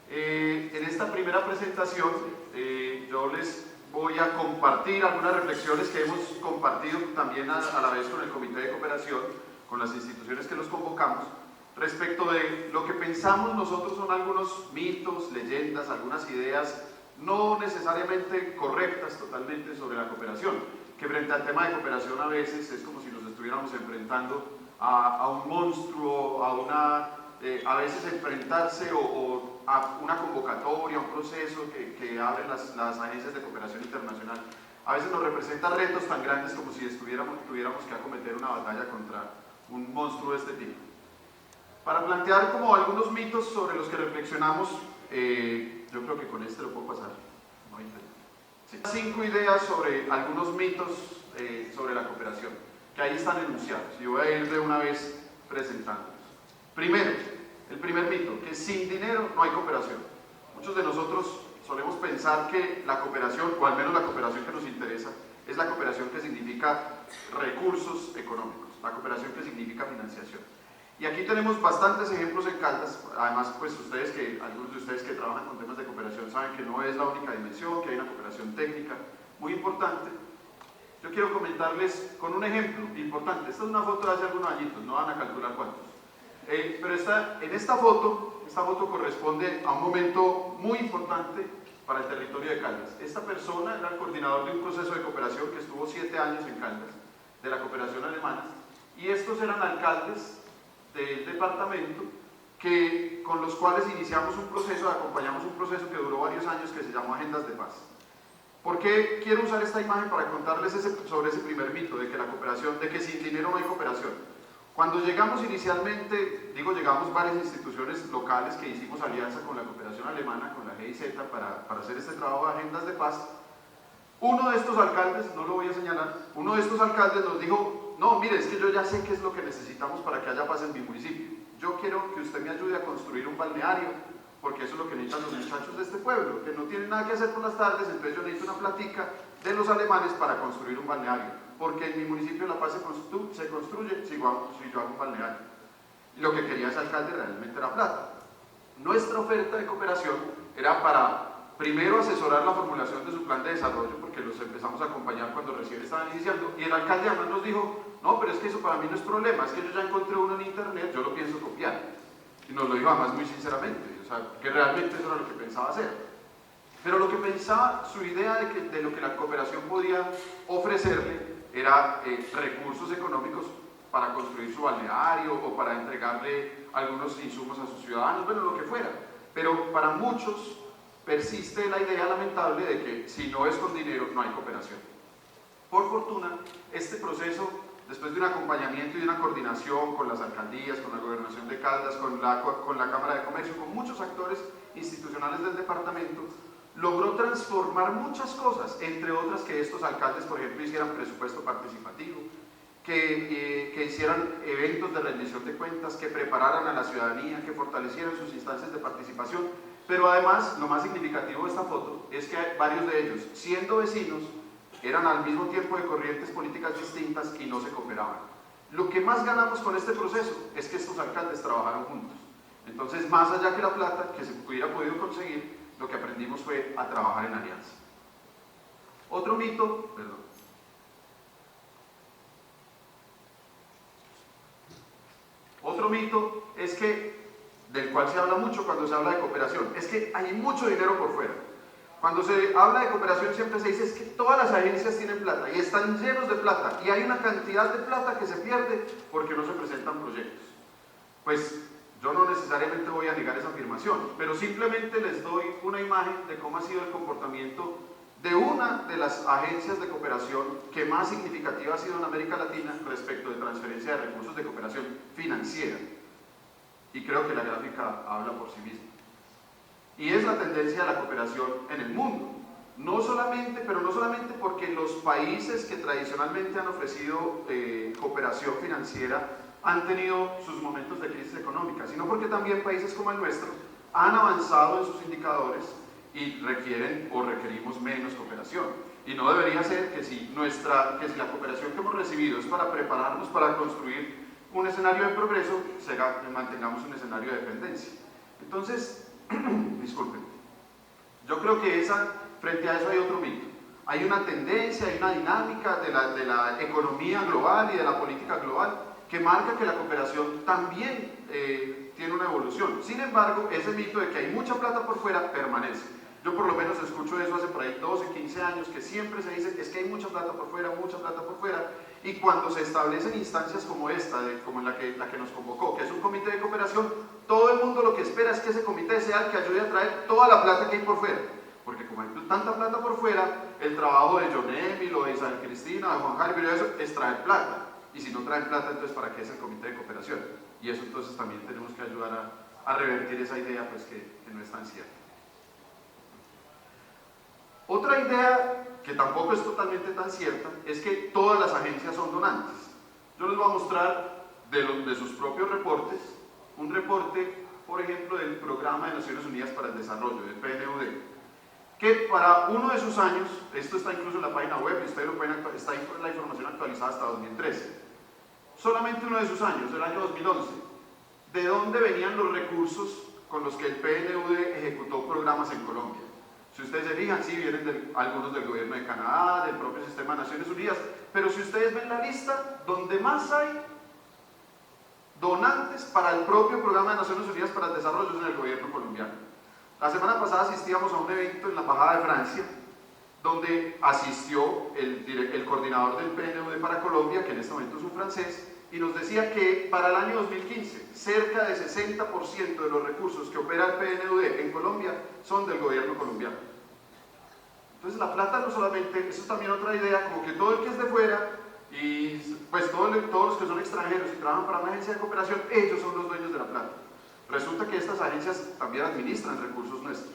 En esta primera presentación yo les voy a compartir algunas reflexiones que hemos compartido también a la vez con el Comité de Cooperación, con las instituciones que los convocamos, respecto de lo que pensamos nosotros son algunos mitos, leyendas, algunas ideas no necesariamente correctas totalmente sobre la cooperación, que frente al tema de cooperación a veces es como si nos estuviéramos enfrentando a un monstruo, a veces enfrentarse o a una convocatoria, un proceso que abren las agencias de cooperación internacional. A veces nos representa retos tan grandes como si tuviéramos que acometer una batalla contra un monstruo de este tipo. Para plantear como algunos mitos sobre los que reflexionamos, yo creo que con este lo puedo pasar. No, sí. 5 ideas sobre algunos mitos sobre la cooperación, que ahí están enunciados, y voy a ir de una vez presentándolos. Primero, el primer mito, que sin dinero no hay cooperación. Muchos de nosotros solemos pensar que la cooperación, o al menos la cooperación que nos interesa, es la cooperación que significa recursos económicos, la cooperación que significa financiación. Y aquí tenemos bastantes ejemplos en Caldas. Además, pues algunos de ustedes que trabajan con temas de cooperación saben que no es la única dimensión, que hay una cooperación técnica muy importante. Yo quiero comentarles con un ejemplo importante. Esta es una foto de hace algunos añitos, no van a calcular cuántos. Pero en esta foto corresponde a un momento muy importante para el territorio de Caldas. Esta persona era el coordinador de un proceso de cooperación que estuvo 7 años en Caldas, de la cooperación alemana, y estos eran alcaldes del departamento con los cuales iniciamos un proceso, acompañamos un proceso que duró varios años que se llamó Agendas de Paz. ¿Por qué quiero usar esta imagen para contarles sobre ese primer mito de que la cooperación, de que sin dinero no hay cooperación? Cuando llegamos inicialmente, llegamos varias instituciones locales que hicimos alianza con la cooperación alemana, con la GIZ, para hacer este trabajo de Agendas de Paz. Uno de estos alcaldes, no lo voy a señalar, uno de estos alcaldes nos dijo: no, mire, es que yo ya sé qué es lo que necesitamos para que haya paz en mi municipio. Yo quiero que usted me ayude a construir un balneario, porque eso es lo que necesitan los muchachos de este pueblo, que no tienen nada que hacer por las tardes, entonces yo necesito una platica de los alemanes para construir un balneario, porque en mi municipio la paz se construye si yo hago un balneario. Y lo que quería ese alcalde realmente era plata. Nuestra oferta de cooperación era para, primero, asesorar la formulación de su plan de desarrollo, porque los empezamos a acompañar cuando recién estaban iniciando, y el alcalde además nos dijo: no, pero es que eso para mí no es problema, es que yo ya encontré uno en internet, yo lo pienso copiar. Y nos lo dijo además muy sinceramente, o sea, que realmente eso era lo que pensaba hacer. Pero lo que pensaba, su idea de lo que la cooperación podía ofrecerle era recursos económicos para construir su balneario o para entregarle algunos insumos a sus ciudadanos, bueno, lo que fuera. Pero para muchos persiste la idea lamentable de que si no es con dinero no hay cooperación. Por fortuna, este proceso, después de un acompañamiento y de una coordinación con las alcaldías, con la Gobernación de Caldas, con la Cámara de Comercio, con muchos actores institucionales del departamento, logró transformar muchas cosas, entre otras que estos alcaldes, por ejemplo, hicieran presupuesto participativo, que hicieran eventos de rendición de cuentas, que prepararan a la ciudadanía, que fortalecieran sus instancias de participación. Pero además, lo más significativo de esta foto es que varios de ellos, siendo vecinos, eran al mismo tiempo de corrientes políticas distintas y no se cooperaban. Lo que más ganamos con este proceso es que estos alcaldes trabajaron juntos. Entonces, más allá que la plata que se hubiera podido conseguir, lo que aprendimos fue a trabajar en alianza. Otro mito, es que, del cual se habla mucho cuando se habla de cooperación, es que hay mucho dinero por fuera. Cuando se habla de cooperación siempre se dice es que todas las agencias tienen plata y están llenos de plata y hay una cantidad de plata que se pierde porque no se presentan proyectos. Pues yo no necesariamente voy a negar esa afirmación, pero simplemente les doy una imagen de cómo ha sido el comportamiento de una de las agencias de cooperación que más significativa ha sido en América Latina respecto de transferencia de recursos de cooperación financiera. Y creo que la gráfica habla por sí misma. Y es la tendencia de la cooperación en el mundo. No solamente porque los países que tradicionalmente han ofrecido cooperación financiera han tenido sus momentos de crisis económica, sino porque también países como el nuestro han avanzado en sus indicadores y requieren o requerimos menos cooperación. Y no debería ser que si la cooperación que hemos recibido es para prepararnos para construir un escenario de progreso, mantengamos un escenario de dependencia. Entonces, disculpen, yo creo que frente a eso hay otro mito. Hay una tendencia, hay una dinámica de la economía global y de la política global que marca que la cooperación también tiene una evolución. Sin embargo, ese mito de que hay mucha plata por fuera permanece. Yo por lo menos escucho eso hace por ahí 12, 15 años, que siempre se dice es que hay mucha plata por fuera, y cuando se establecen instancias como esta, como la que nos convocó, que es un comité de cooperación, todo el mundo lo que espera es que ese comité sea el que ayude a traer toda la plata que hay por fuera. Porque como hay tanta plata por fuera, el trabajo de John Emil o de Isabel Cristina, de Juan Jaime, eso es traer plata. Y si no traen plata, entonces ¿para qué es el comité de cooperación? Y eso entonces también tenemos que ayudar a revertir esa idea pues, que no es tan cierta. Otra idea que tampoco es totalmente tan cierta es que todas las agencias son donantes. Yo les voy a mostrar de sus propios reportes, un reporte, por ejemplo, del Programa de Naciones Unidas para el Desarrollo, del PNUD, que para uno de sus años, esto está incluso en la página web, y ustedes lo pueden está la información actualizada hasta 2013, solamente uno de sus años, el año 2011, ¿de dónde venían los recursos con los que el PNUD ejecutó programas en Colombia? Si ustedes se fijan, sí, vienen algunos del gobierno de Canadá, del propio sistema de Naciones Unidas, pero si ustedes ven la lista, donde más hay donantes para el propio Programa de Naciones Unidas para el Desarrollo es en el gobierno colombiano. La semana pasada asistíamos a un evento en la Embajada de Francia, donde asistió el coordinador del PNUD para Colombia, que en este momento es un francés, y nos decía que para el año 2015, cerca de 60% de los recursos que opera el PNUD en Colombia son del gobierno colombiano. Entonces la plata no solamente, eso es también otra idea, como que todo el que es de fuera, y pues todos los que son extranjeros y trabajan para una agencia de cooperación, ellos son los dueños de la plata. Resulta que estas agencias también administran recursos nuestros.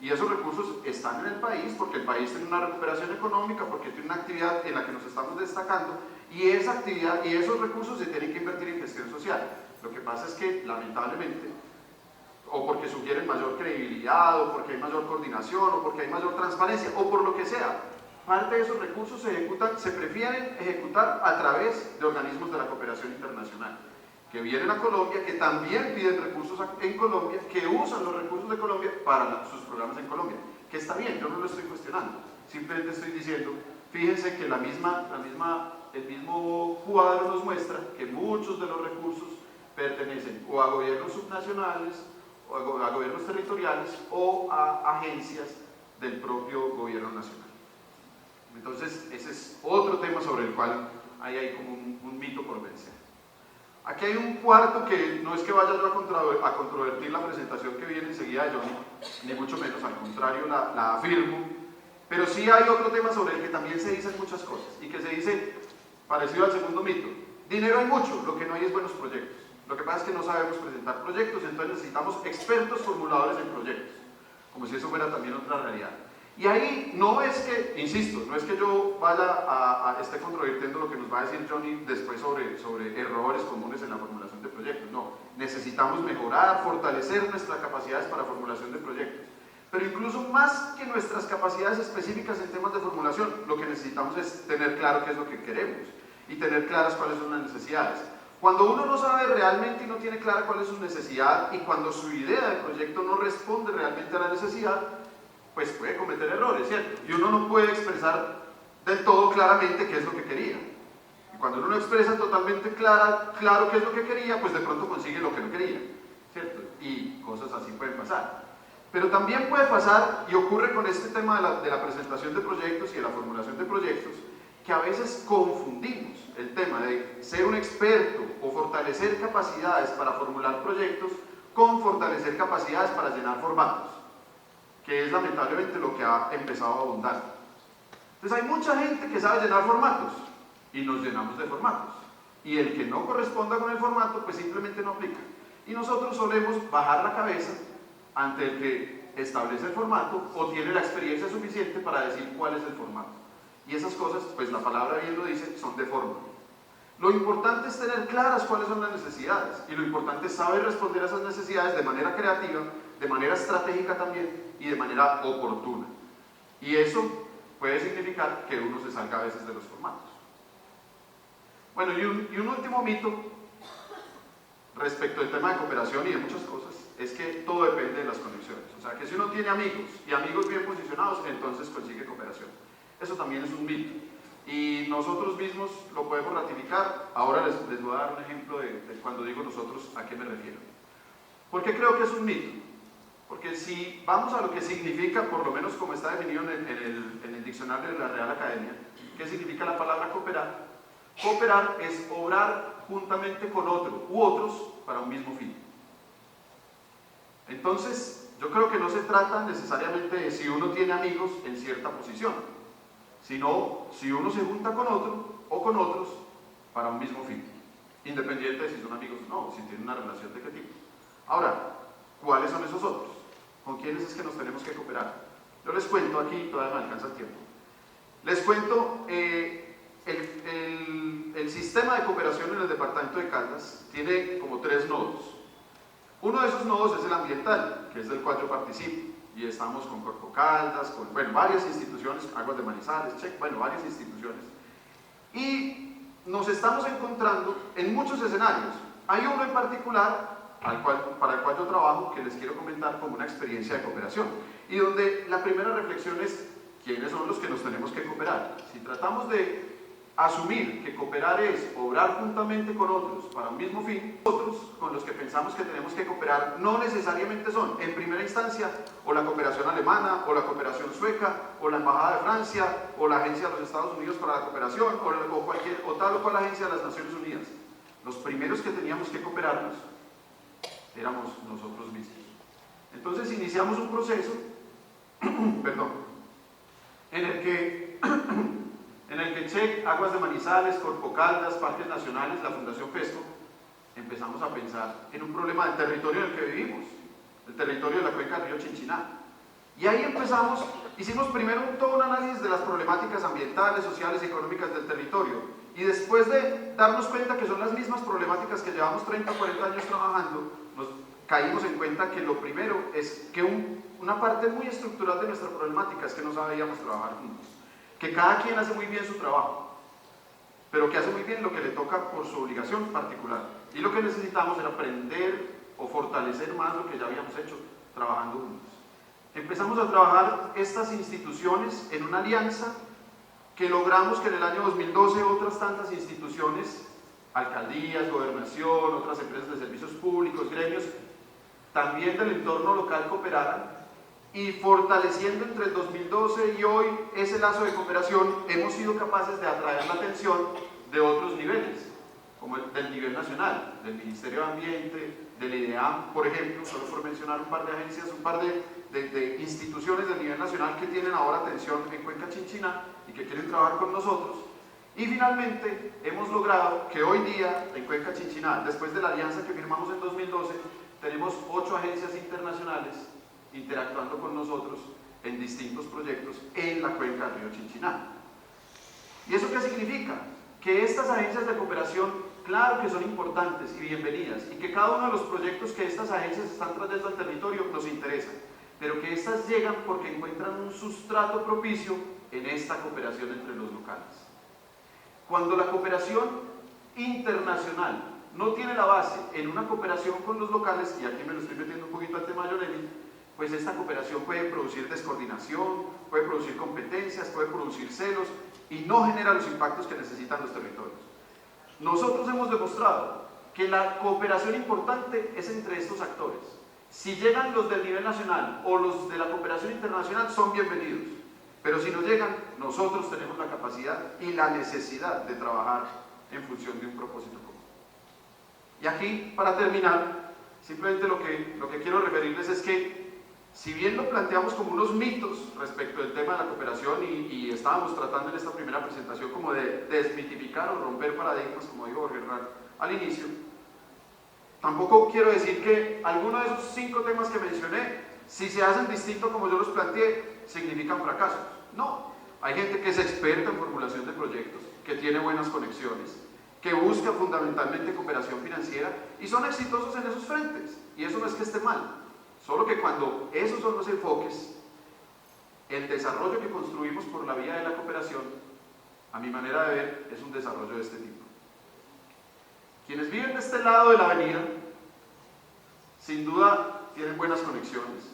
Y esos recursos están en el país porque el país tiene una recuperación económica, porque tiene una actividad en la que nos estamos destacando, y esa actividad y esos recursos se tienen que invertir en gestión social. Lo que pasa es que, lamentablemente, o porque sugieren mayor credibilidad, o porque hay mayor coordinación, o porque hay mayor transparencia, o por lo que sea, parte de esos recursos se prefieren ejecutar a través de organismos de la cooperación internacional, que vienen a Colombia, que también piden recursos en Colombia, que usan los recursos de Colombia para sus programas en Colombia, que está bien, yo no lo estoy cuestionando, simplemente estoy diciendo, fíjense que el mismo cuadro nos muestra que muchos de los recursos pertenecen o a gobiernos subnacionales, o a gobiernos territoriales, o a agencias del propio gobierno nacional. Entonces, ese es otro tema sobre el cual hay como un mito por vencer. Aquí hay un cuarto que no es que vaya yo a controvertir la presentación que viene enseguida de Johnny, ni mucho menos, al contrario la afirmo, pero sí hay otro tema sobre el que también se dicen muchas cosas, y que se dice, parecido al segundo mito, dinero hay mucho, lo que no hay es buenos proyectos. Lo que pasa es que no sabemos presentar proyectos, entonces necesitamos expertos formuladores en proyectos, como si eso fuera también otra realidad. Y ahí no es que, insisto, no es que yo vaya esté controvirtiendo lo que nos va a decir Johnny después sobre errores comunes en la formulación de proyectos, no. Necesitamos mejorar, fortalecer nuestras capacidades para formulación de proyectos. Pero incluso más que nuestras capacidades específicas en temas de formulación, lo que necesitamos es tener claro qué es lo que queremos y tener claras cuáles son las necesidades. Cuando uno no sabe realmente y no tiene clara cuál es su necesidad, y cuando su idea de proyecto no responde realmente a la necesidad, pues puede cometer errores, ¿cierto? Y uno no puede expresar del todo claramente qué es lo que quería. Y cuando uno no expresa totalmente claro qué es lo que quería, pues de pronto consigue lo que no quería, ¿cierto? Y cosas así pueden pasar. Pero también puede pasar, y ocurre con este tema de la presentación de proyectos y de la formulación de proyectos, que a veces confundimos el tema de ser un experto o fortalecer capacidades para formular proyectos con fortalecer capacidades para llenar formatos, que es lamentablemente lo que ha empezado a abundar. Entonces hay mucha gente que sabe llenar formatos y nos llenamos de formatos, y el que no corresponda con el formato pues simplemente no aplica, y nosotros solemos bajar la cabeza ante el que establece el formato o tiene la experiencia suficiente para decir cuál es el formato. Y esas cosas, pues la palabra bien lo dice, son de forma. Lo importante es tener claras cuáles son las necesidades, y lo importante es saber responder a esas necesidades de manera creativa, de manera estratégica también, y de manera oportuna. Y eso puede significar que uno se salga a veces de los formatos. Bueno, y un último mito respecto al tema de cooperación y de muchas cosas, es que todo depende de las conexiones. O sea, que si uno tiene amigos y amigos bien posicionados, entonces consigue cooperación. Eso también es un mito. Y nosotros mismos lo podemos ratificar. Ahora les voy a dar un ejemplo de cuando digo nosotros, ¿a qué me refiero? ¿Por qué creo que es un mito? Porque si vamos a lo que significa, por lo menos como está definido en el diccionario de la Real Academia, ¿qué significa la palabra cooperar? Cooperar es obrar juntamente con otro u otros para un mismo fin. Entonces, yo creo que no se trata necesariamente de si uno tiene amigos en cierta posición, sino si uno se junta con otro o con otros para un mismo fin, independiente de si son amigos o no, si tienen una relación de qué tipo. Ahora, ¿cuáles son esos otros? ¿Con quiénes es que nos tenemos que cooperar? Yo les cuento aquí, todavía me alcanza el tiempo. Les cuento, el sistema de cooperación en el departamento de Caldas tiene como 3 nodos. Uno de esos nodos es el ambiental, que es del cual yo participo, y estamos con Corpo Caldas, con varias instituciones, Aguas de Manizales, varias instituciones, y nos estamos encontrando en muchos escenarios. Hay uno en particular para el cual yo trabajo, que les quiero comentar como una experiencia de cooperación, y donde la primera reflexión es quiénes son los que nos tenemos que cooperar. Si tratamos de asumir que cooperar es obrar juntamente con otros para un mismo fin, otros con los que pensamos que tenemos que cooperar no necesariamente son, en primera instancia, o la cooperación alemana, o la cooperación sueca, o la Embajada de Francia, o la Agencia de los Estados Unidos para la Cooperación, o tal o cual agencia de las Naciones Unidas. Los primeros que teníamos que cooperarnos éramos nosotros mismos. Entonces iniciamos un proceso perdón, en el que CHEC, Aguas de Manizales, Corpo Caldas, Parques Nacionales, la Fundación FESCO, empezamos a pensar en un problema del territorio en el que vivimos, el territorio de la cuenca del río Chinchiná. Y ahí empezamos, hicimos primero todo un análisis de las problemáticas ambientales, sociales y económicas del territorio, y después de darnos cuenta que son las mismas problemáticas que llevamos 30 o 40 años trabajando, nos caímos en cuenta que lo primero es que una parte muy estructural de nuestra problemática es que no sabíamos trabajar juntos, que cada quien hace muy bien su trabajo, pero que hace muy bien lo que le toca por su obligación particular, y lo que necesitamos era aprender o fortalecer más lo que ya habíamos hecho trabajando juntos. Empezamos a trabajar estas instituciones en una alianza que logramos que en el año 2012 otras tantas instituciones, alcaldías, gobernación, otras empresas de servicios públicos, gremios, también del entorno local cooperaran, y fortaleciendo entre el 2012 y hoy ese lazo de cooperación hemos sido capaces de atraer la atención de otros niveles, como del nivel nacional, del Ministerio de Ambiente, del IDEAM, por ejemplo, solo por mencionar un par de agencias, un par de instituciones del nivel nacional que tienen ahora atención en Cuenca Chinchiná y que quieren trabajar con nosotros. Y finalmente hemos logrado que hoy día en Cuenca Chinchiná, después de la alianza que firmamos en 2012, tenemos 8 agencias internacionales interactuando con nosotros en distintos proyectos en la cuenca del río Chinchiná. ¿Y eso qué significa? Que estas agencias de cooperación, claro que son importantes y bienvenidas, y que cada uno de los proyectos que estas agencias están trayendo al territorio nos interesa, pero que estas llegan porque encuentran un sustrato propicio en esta cooperación entre los locales. Cuando la cooperación internacional no tiene la base en una cooperación con los locales, y aquí me lo estoy metiendo un poquito al tema de Yonemi, pues esta cooperación puede producir descoordinación, puede producir competencias, puede producir celos y no genera los impactos que necesitan los territorios. Nosotros hemos demostrado que la cooperación importante es entre estos actores. Si llegan los del nivel nacional o los de la cooperación internacional, son bienvenidos, pero si no llegan, nosotros tenemos la capacidad y la necesidad de trabajar en función de un propósito común. Y aquí, para terminar, simplemente lo que quiero referirles es que si bien lo planteamos como unos mitos respecto del tema de la cooperación y estábamos tratando en esta primera presentación como de desmitificar o romper paradigmas, como dijo Jorge Hernán al inicio, tampoco quiero decir que alguno de esos 5 temas que mencioné, si se hacen distinto como yo los planteé, significan fracasos. No, hay gente que es experta en formulación de proyectos, que tiene buenas conexiones, que busca fundamentalmente cooperación financiera y son exitosos en esos frentes, y eso no es que esté mal. Solo que cuando esos son los enfoques, el desarrollo que construimos por la vía de la cooperación, a mi manera de ver, es un desarrollo de este tipo. Quienes viven de este lado de la avenida, sin duda tienen buenas conexiones,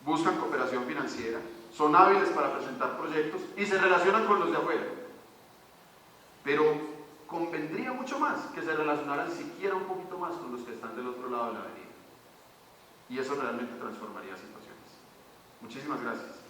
buscan cooperación financiera, son hábiles para presentar proyectos y se relacionan con los de afuera. Pero convendría mucho más que se relacionaran siquiera un poquito más con los que están del otro lado de la avenida. Y eso realmente transformaría situaciones. Muchísimas gracias.